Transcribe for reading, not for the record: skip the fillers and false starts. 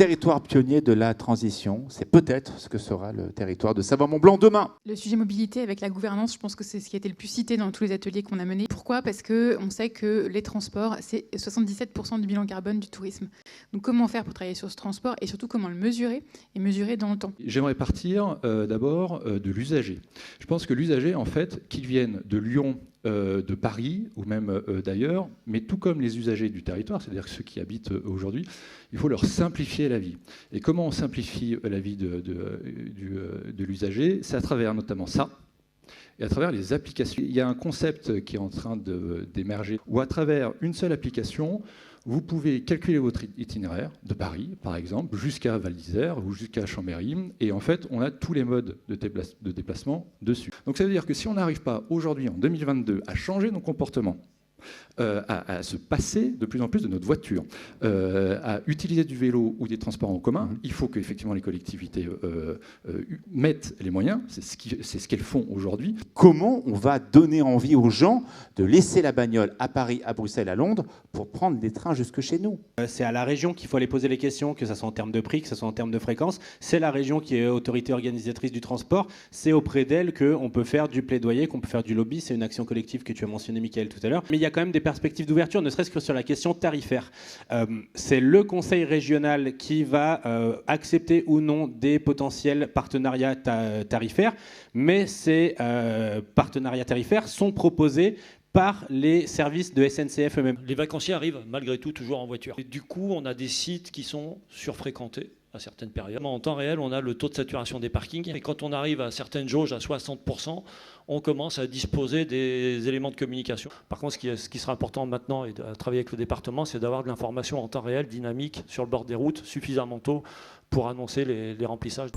territoire pionnier de la transition. C'est peut-être ce que sera le territoire de Savoie-Mont-Blanc demain. Le sujet mobilité avec la gouvernance, je pense que c'est ce qui a été le plus cité dans tous les ateliers qu'on a menés. Pourquoi ? Parce qu'on sait que les transports, c'est 77% du bilan carbone du tourisme. Donc comment faire pour travailler sur ce transport et surtout comment le mesurer et mesurer dans le temps ? J'aimerais partir d'abord de l'usager. Je pense que l'usager, en fait, qu'il vienne de Lyon, de Paris ou même d'ailleurs, mais tout comme les usagers du territoire, c'est-à-dire ceux qui habitent aujourd'hui, il faut leur simplifier la vie. Et comment on simplifie la vie de l'usager ? C'est à travers notamment ça, et à travers les applications. Il y a un concept qui est en train d'émerger, où à travers une seule application, vous pouvez calculer votre itinéraire de Paris, par exemple, jusqu'à Val d'Isère ou jusqu'à Chambéry. Et en fait, on a tous les modes de déplacement dessus. Donc ça veut dire que si on n'arrive pas aujourd'hui, en 2022, à changer nos comportements, à se passer de plus en plus de notre voiture, à utiliser du vélo ou des transports en commun, il faut qu'effectivement les collectivités mettent les moyens, c'est ce qu'elles font aujourd'hui. Comment on va donner envie aux gens de laisser la bagnole à Paris, à Bruxelles, à Londres pour prendre des trains jusque chez nous ? C'est à la région qu'il faut aller poser les questions, que ce soit en termes de prix, que ce soit en termes de fréquence. C'est la région qui est autorité organisatrice du transport. C'est auprès d'elle qu'on peut faire du plaidoyer, qu'on peut faire du lobby. C'est une action collective que tu as mentionné, Mickaël, tout à l'heure. Mais il y a quand même des perspectives d'ouverture, ne serait-ce que sur la question tarifaire. C'est le conseil régional qui va accepter ou non des potentiels partenariats tarifaires, mais ces partenariats tarifaires sont proposés par les services de SNCF eux-mêmes. Les vacanciers arrivent malgré tout toujours en voiture. Et du coup, on a des sites qui sont surfréquentés à certaines périodes. En temps réel, on a le taux de saturation des parkings. Et quand on arrive à certaines jauges, à 60%, on commence à disposer des éléments de communication. Par contre, ce qui sera important maintenant, et de travailler avec le département, c'est d'avoir de l'information en temps réel, dynamique, sur le bord des routes, suffisamment tôt pour annoncer les remplissages.